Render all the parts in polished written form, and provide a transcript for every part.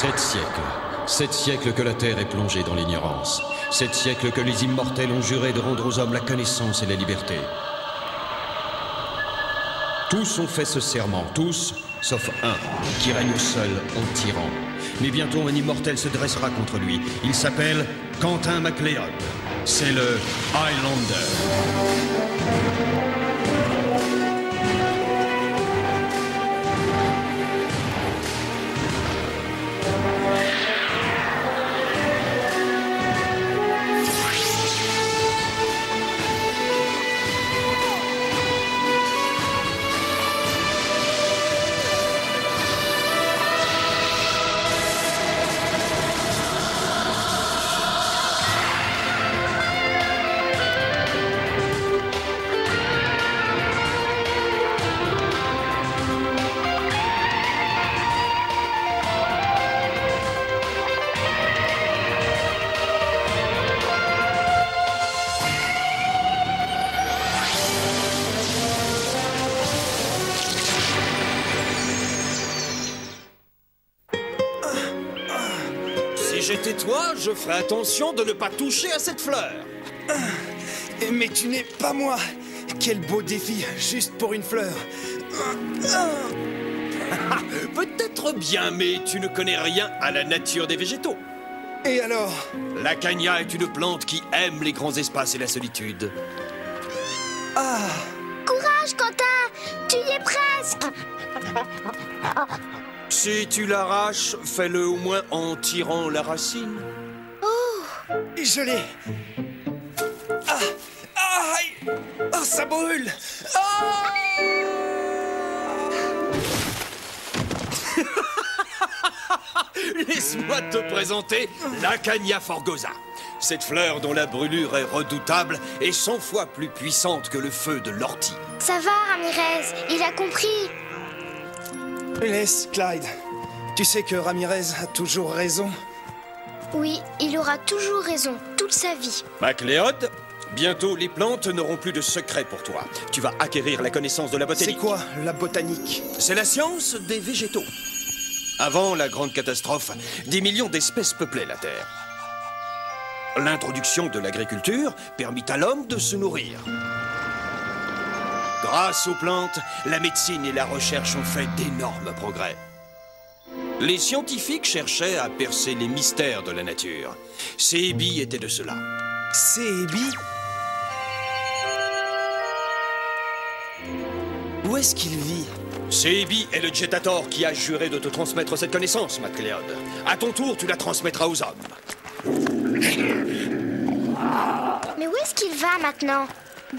7 siècles. 7 siècles que la Terre est plongée dans l'ignorance. 7 siècles que les immortels ont juré de rendre aux hommes la connaissance et la liberté. Tous ont fait ce serment, tous, sauf un, qui règne seul en tyran. Mais bientôt un immortel se dressera contre lui. Il s'appelle Quentin MacLeod. C'est le Highlander. Si j'étais toi, je ferais attention de ne pas toucher à cette fleur. Mais tu n'es pas moi. Quel beau défi, juste pour une fleur. Peut-être bien, mais tu ne connais rien à la nature des végétaux. Et alors? L'acania est une plante qui aime les grands espaces et la solitude. Courage, Quentin! Tu y es presque! Si tu l'arraches, fais-le au moins en tirant la racine. Je l'ai. Aïe! Oh, ça brûle! Laisse-moi te présenter l'Acania forgosa. Cette fleur dont la brûlure est redoutable est 100 fois plus puissante que le feu de l'ortie. Ça va, Ramirez, il a compris. Laisse, Clyde. Tu sais que Ramirez a toujours raison. Oui, il aura toujours raison, toute sa vie. MacLeod, bientôt les plantes n'auront plus de secret pour toi. Tu vas acquérir la connaissance de la botanique. C'est quoi, la botanique? C'est la science des végétaux. Avant la grande catastrophe, des millions d'espèces peuplaient la Terre. L'introduction de l'agriculture permit à l'homme de se nourrir. Grâce aux plantes, la médecine et la recherche ont fait d'énormes progrès. Les scientifiques cherchaient à percer les mystères de la nature. Seebi était de cela. Seebi? Où est-ce qu'il vit? Seebi est le Jetator qui a juré de te transmettre cette connaissance, MacLeod. À ton tour, tu la transmettras aux hommes. Mais où est-ce qu'il va maintenant?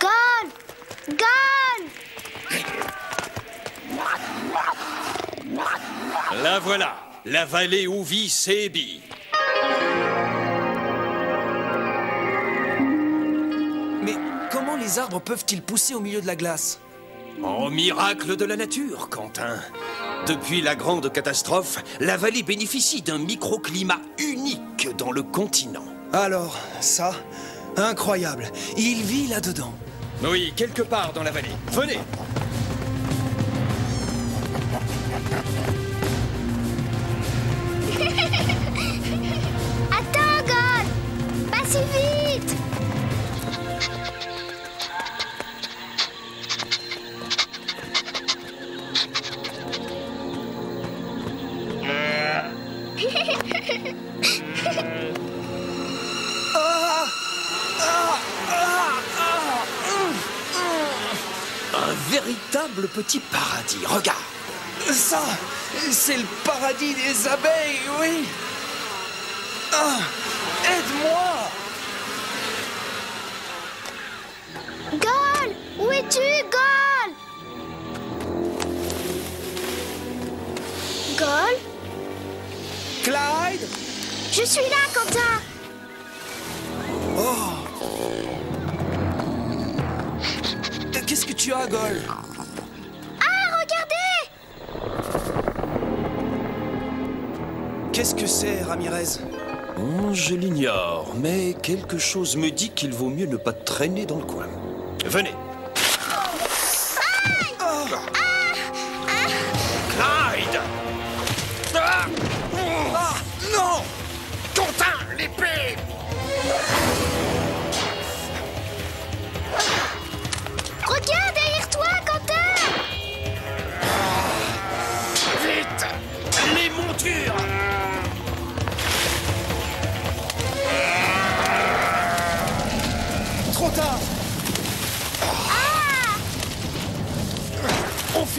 Gol! Gol! La voilà, la vallée où vit Seebi. Mais comment les arbres peuvent-ils pousser au milieu de la glace? Oh, miracle de la nature, Quentin. Depuis la grande catastrophe, la vallée bénéficie d'un microclimat unique dans le continent. Alors, ça, incroyable. Il vit là-dedans. Oui, quelque part dans la vallée. Venez. Attends, Gol! Pas si vite! Un véritable petit paradis. Regarde. Ça, c'est le paradis des abeilles, oui. Aide-moi! Gol! Où es-tu, Gol? Gol? Clyde? Je suis là, Quentin! Qu'est-ce que tu as, Gol? Ah, regardez! Qu'est-ce que c'est, Ramirez? Oh, je l'ignore, mais quelque chose me dit qu'il vaut mieux ne pas traîner dans le coin. Venez. Clyde!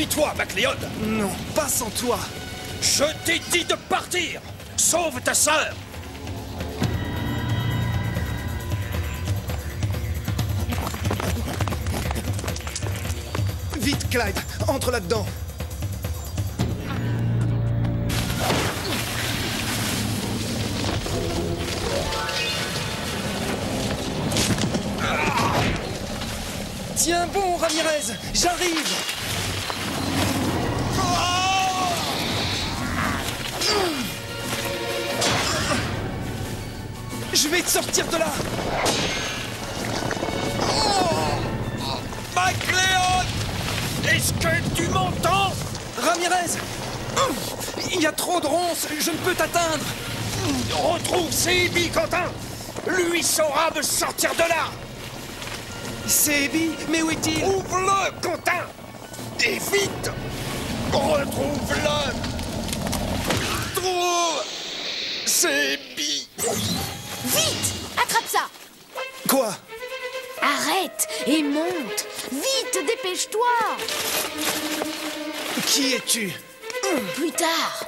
Suis-toi, MacLeod. Non, pas sans toi. Je t'ai dit de partir. Sauve ta sœur. Vite, Clyde, entre là-dedans. Tiens bon, Ramirez, j'arrive. Je vais te sortir de là. MacLeod, est-ce que tu m'entends? Ramirez, il y a trop de ronces, je ne peux t'atteindre. Retrouve Sebi, Quentin. Lui saura me sortir de là. C'est Abby, mais où est-il? Ouvre-le, Quentin. Et vite. Retrouve-le. Trouve Sebi. Vite! Attrape ça! Quoi? Arrête et monte! Vite, dépêche-toi! Qui es-tu? Plus tard.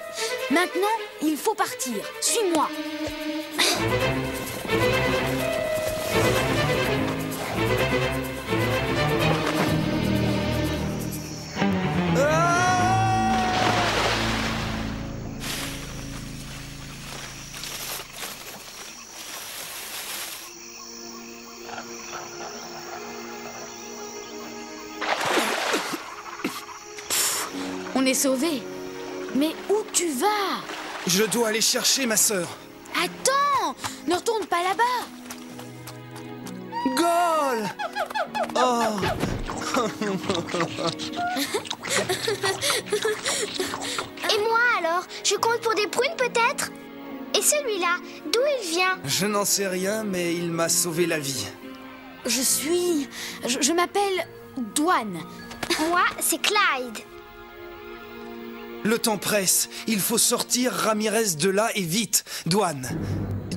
Maintenant, il faut partir. Suis-moi. On est sauvés. Mais où tu vas? Je dois aller chercher ma sœur. Attends! Ne retourne pas là-bas! Gol! Oh! Et moi alors? Je compte pour des prunes peut-être? Et celui-là, d'où il vient? Je n'en sais rien, mais il m'a sauvé la vie. Je m'appelle Dwan. Moi, c'est Clyde. Le temps presse. Il faut sortir Ramirez de là et vite. Dwan,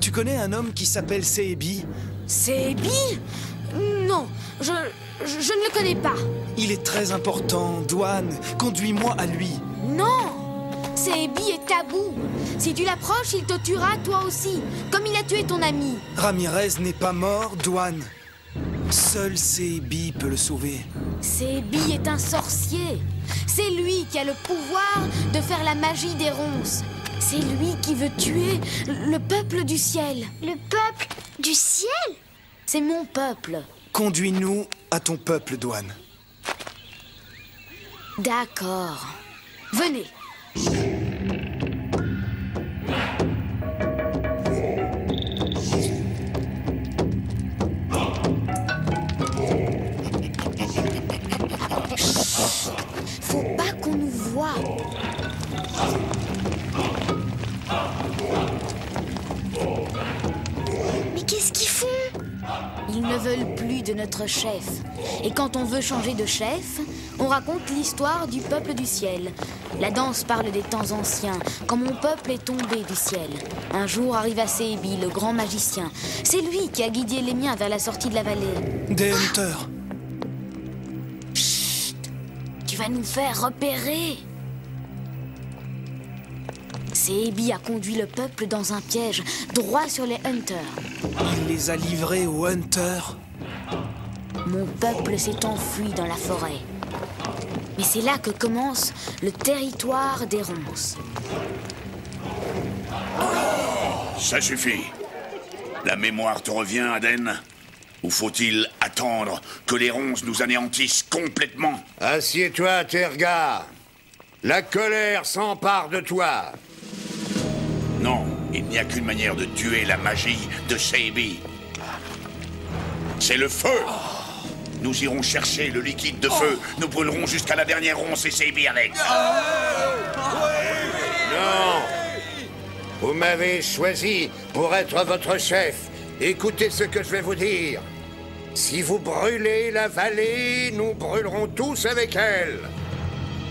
tu connais un homme qui s'appelle Sebi? Sebi? Non, je ne le connais pas. Il est très important. Dwan, conduis-moi à lui. Non! Sebi est tabou. Si tu l'approches, il te tuera toi aussi, comme il a tué ton ami. Ramirez n'est pas mort, Dwan. Seul Sebi peut le sauver. Sebi est un sorcier. C'est lui qui a le pouvoir de faire la magie des ronces. C'est lui qui veut tuer le peuple du ciel. Le peuple du ciel? C'est mon peuple. Conduis-nous à ton peuple, Dwan. D'accord. Venez. Faut pas qu'on nous voie. Mais qu'est-ce qu'ils font? Ils ne veulent plus de notre chef. Et quand on veut changer de chef, on raconte l'histoire du peuple du ciel. La danse parle des temps anciens, quand mon peuple est tombé du ciel. Un jour arriva Sebi, le grand magicien. C'est lui qui a guidé les miens vers la sortie de la vallée. Des hunters. Tu vas nous faire repérer. Sebi a conduit le peuple dans un piège, droit sur les hunters. Il les a livrés aux hunters. Mon peuple s'est enfui dans la forêt. Mais c'est là que commence le territoire des ronces. Ça suffit. La mémoire te revient, Aden? Ou faut-il attendre que les ronces nous anéantissent complètement? Assieds-toi, Terga. La colère s'empare de toi. Non, il n'y a qu'une manière de tuer la magie de Sebi. C'est le feu. Nous irons chercher le liquide de feu. Nous brûlerons jusqu'à la dernière ronce et Sebi avec. Non. Vous m'avez choisi pour être votre chef. Écoutez ce que je vais vous dire. Si vous brûlez la vallée, nous brûlerons tous avec elle.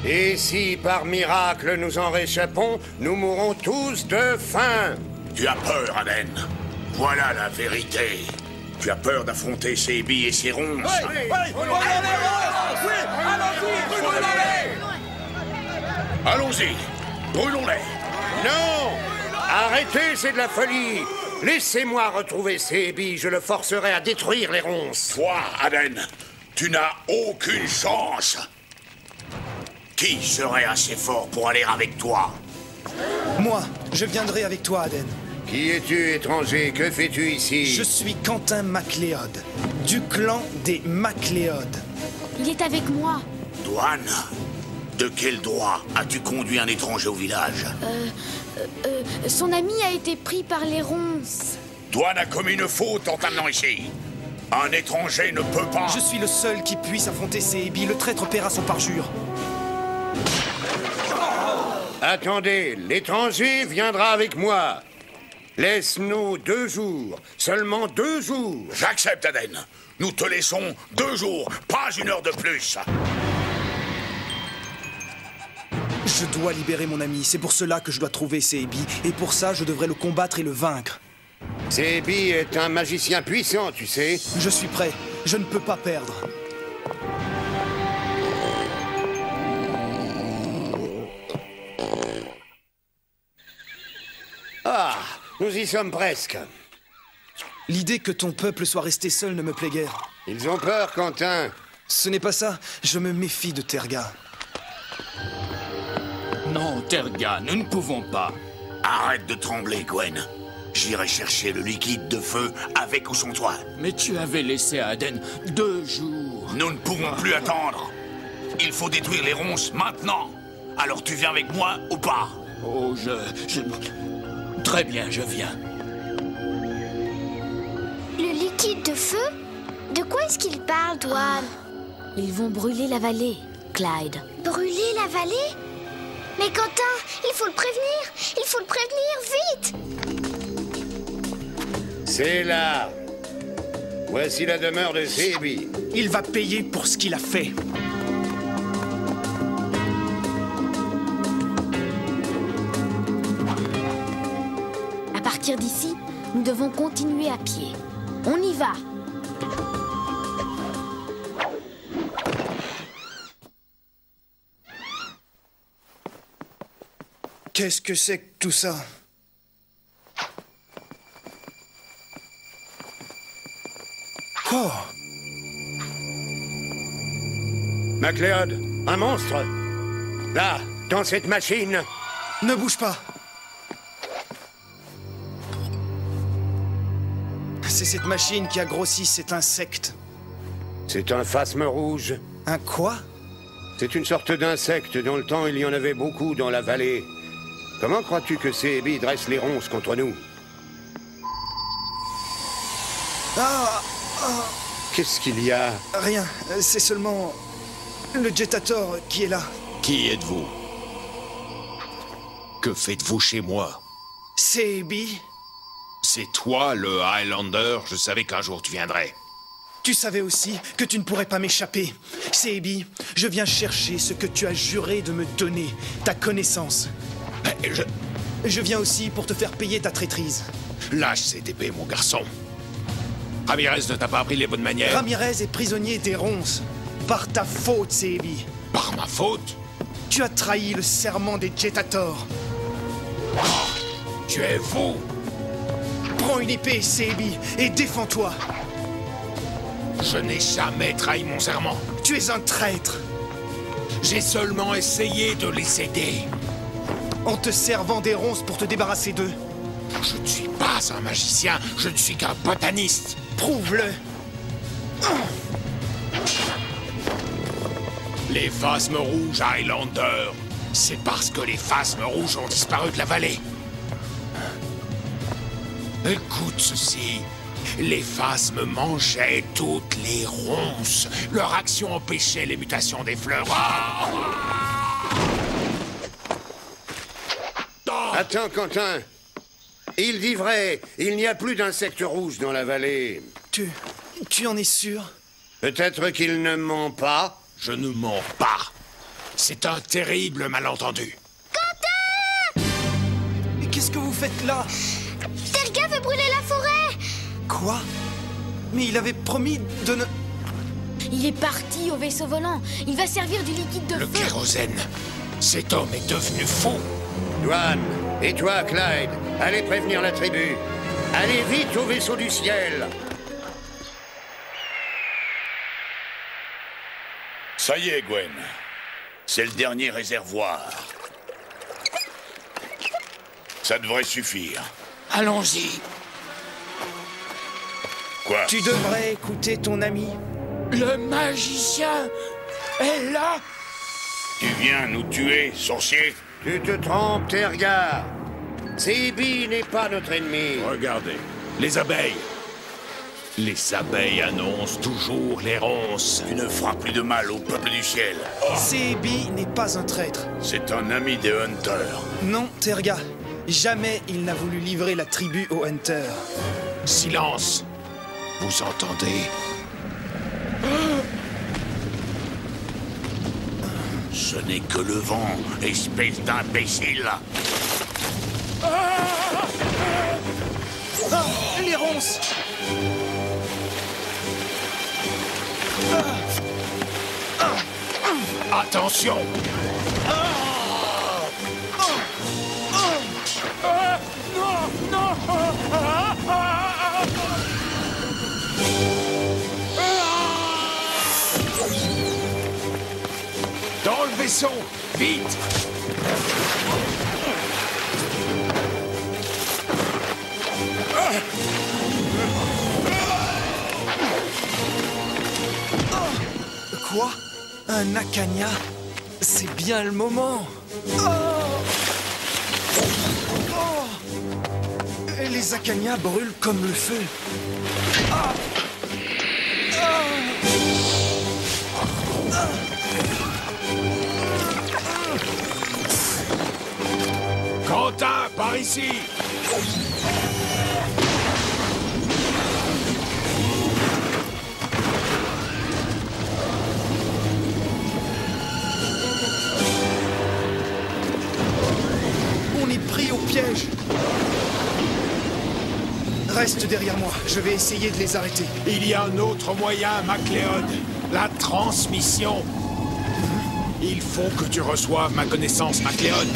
Et si par miracle nous en réchappons, nous mourrons tous de faim. Tu as peur, Aden. Voilà la vérité. Tu as peur d'affronter Sebi et ses ronces. Allons-y, brûlons-les. Non! Arrêtez, c'est de la folie! Laissez-moi retrouver Sebi, je le forcerai à détruire les ronces. Toi, Aden, tu n'as aucune chance. Qui serait assez fort pour aller avec toi? Moi, je viendrai avec toi, Aden. Qui es-tu, étranger? Que fais-tu ici? Je suis Quentin MacLeod, du clan des MacLeod. Il est avec moi. Douane, de quel droit as-tu conduit un étranger au village? Son ami a été pris par les ronces. Douane a commis une faute en t'amenant ici. Un étranger ne peut pas... Je suis le seul qui puisse affronter Sebi. Le traître paiera son parjure. Attendez, l'étranger viendra avec moi. Laisse-nous 2 jours, seulement 2 jours. J'accepte, Aden. Nous te laissons 2 jours, pas 1 heure de plus. Je dois libérer mon ami. C'est pour cela que je dois trouver Sebi. Et pour ça, je devrais le combattre et le vaincre. Sebi est un magicien puissant, tu sais. Je suis prêt. Je ne peux pas perdre. Ah, nous y sommes presque. L'idée que ton peuple soit resté seul ne me plaît guère. Ils ont peur, Quentin. Ce n'est pas ça. Je me méfie de Terga. Non, Terga, nous ne pouvons pas. Arrête de trembler, Gwen. J'irai chercher le liquide de feu avec ou sans toi. Mais tu avais laissé à Aden 2 jours. Nous ne pouvons plus attendre. Il faut détruire les ronces maintenant. Alors tu viens avec moi ou pas? Oh, Très bien, je viens. Le liquide de feu? De quoi est-ce qu'il parle, Douane? Ils vont brûler la vallée, Clyde. Brûler la vallée? Mais Quentin, il faut le prévenir! Il faut le prévenir, vite! C'est là. Voici la demeure de Sebi. Il va payer pour ce qu'il a fait. À partir d'ici, nous devons continuer à pied. On y va. Qu'est-ce que c'est que tout ça? Oh! MacLeod, un monstre. Là, dans cette machine. Ne bouge pas! C'est cette machine qui a grossi cet insecte. C'est un phasme rouge. Un quoi? C'est une sorte d'insecte. Dans le temps, il y en avait beaucoup dans la vallée. Comment crois-tu que Sebi dresse les ronces contre nous? Ah! Qu'est-ce qu'il y a? Rien. C'est seulement le Jetator qui est là. Qui êtes-vous? Que faites-vous chez moi? Sebi? C'est toi, le Highlander. Je savais qu'un jour tu viendrais. Tu savais aussi que tu ne pourrais pas m'échapper. Sebi, je viens chercher ce que tu as juré de me donner, ta connaissance. Je viens aussi pour te faire payer ta traîtrise. Lâche cette épée, mon garçon. Ramirez ne t'a pas appris les bonnes manières. Ramirez est prisonnier des ronces. Par ta faute, Sebi. Par ma faute? Tu as trahi le serment des Jetator. Tu es fou. Prends une épée, Sebi, et défends-toi. Je n'ai jamais trahi mon serment. Tu es un traître. J'ai seulement essayé de les aider. En te servant des ronces pour te débarrasser d'eux. Je ne suis pas un magicien, je ne suis qu'un botaniste. Prouve-le. Les phasmes rouges, Highlander, c'est parce que les phasmes rouges ont disparu de la vallée. Écoute ceci. Les phasmes mangeaient toutes les ronces. Leur action empêchait les mutations des fleurs. Attends, Quentin. Il dit vrai. Il n'y a plus d'insectes rouges dans la vallée. Tu en es sûr? Peut-être qu'il ne ment pas. Je ne mens pas. C'est un terrible malentendu. Quentin! Mais qu'est-ce que vous faites là? Terga veut brûler la forêt! Quoi? Mais il avait promis de ne... Il est parti au vaisseau volant. Il va servir du liquide de Le feu. kérosène. Cet homme est devenu fou. Dwan, et toi, Clyde, allez prévenir la tribu. Allez vite au vaisseau du ciel. Ça y est, Gwen. C'est le dernier réservoir. Ça devrait suffire. Allons-y. Quoi? Tu devrais écouter ton ami. Le magicien est là. Tu viens nous tuer, sorcier? Tu te trompes, Terga. Sebi n'est pas notre ennemi. Regardez, les abeilles. Les abeilles annoncent toujours les ronces. Tu ne feras plus de mal au peuple du ciel. Sebi n'est pas un traître. C'est un ami des Hunters. Non, Terga. Jamais il n'a voulu livrer la tribu aux Hunters. Silence. Vous entendez? Ce n'est que le vent, espèce d'imbécile. Ah, les ronces! Attention! Dans le vaisseau! Vite! Quoi? Un Akanya? C'est bien le moment. Et les Akanya brûlent comme le feu. Quentin, par ici! On est pris au piège. Reste derrière moi, je vais essayer de les arrêter. Il y a un autre moyen, MacLeod. La transmission. Il faut que tu reçoives ma connaissance, MacLeod.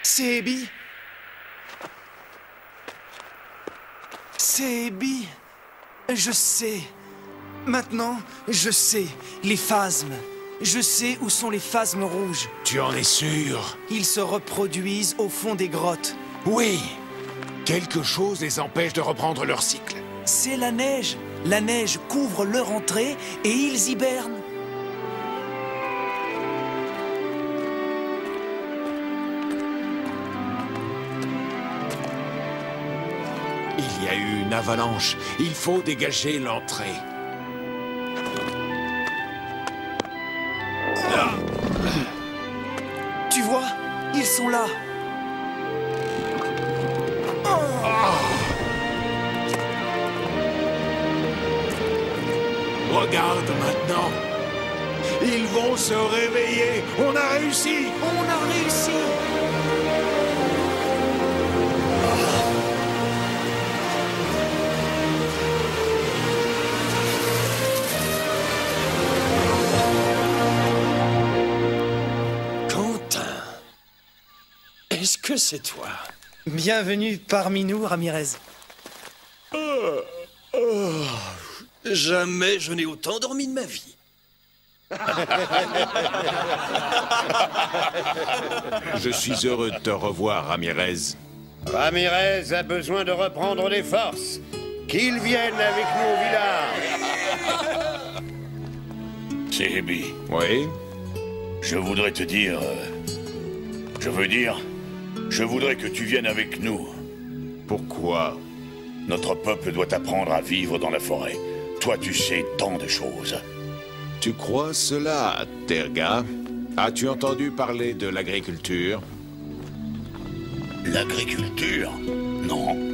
Sebi? Sebi? Je sais. Maintenant, je sais. Les phasmes. Je sais où sont les phasmes rouges. Tu en es sûr? Ils se reproduisent au fond des grottes. Oui. Quelque chose les empêche de reprendre leur cycle. C'est la neige. La neige couvre leur entrée et ils hibernent. Il y a eu une avalanche. Il faut dégager l'entrée. Tu vois? Ils sont là. Regarde maintenant. Ils vont se réveiller. On a réussi. On a réussi. Est-ce que c'est toi? Bienvenue parmi nous, Ramirez. Jamais je n'ai autant dormi de ma vie. Je suis heureux de te revoir, Ramirez. Ramirez a besoin de reprendre des forces. Qu'il vienne avec nous au village. Sebi, Oui? je voudrais te dire... Je voudrais que tu viennes avec nous. Pourquoi? Notre peuple doit apprendre à vivre dans la forêt. Toi, tu sais tant de choses. Tu crois cela, Terga? As-tu entendu parler de l'agriculture? L'agriculture? Non.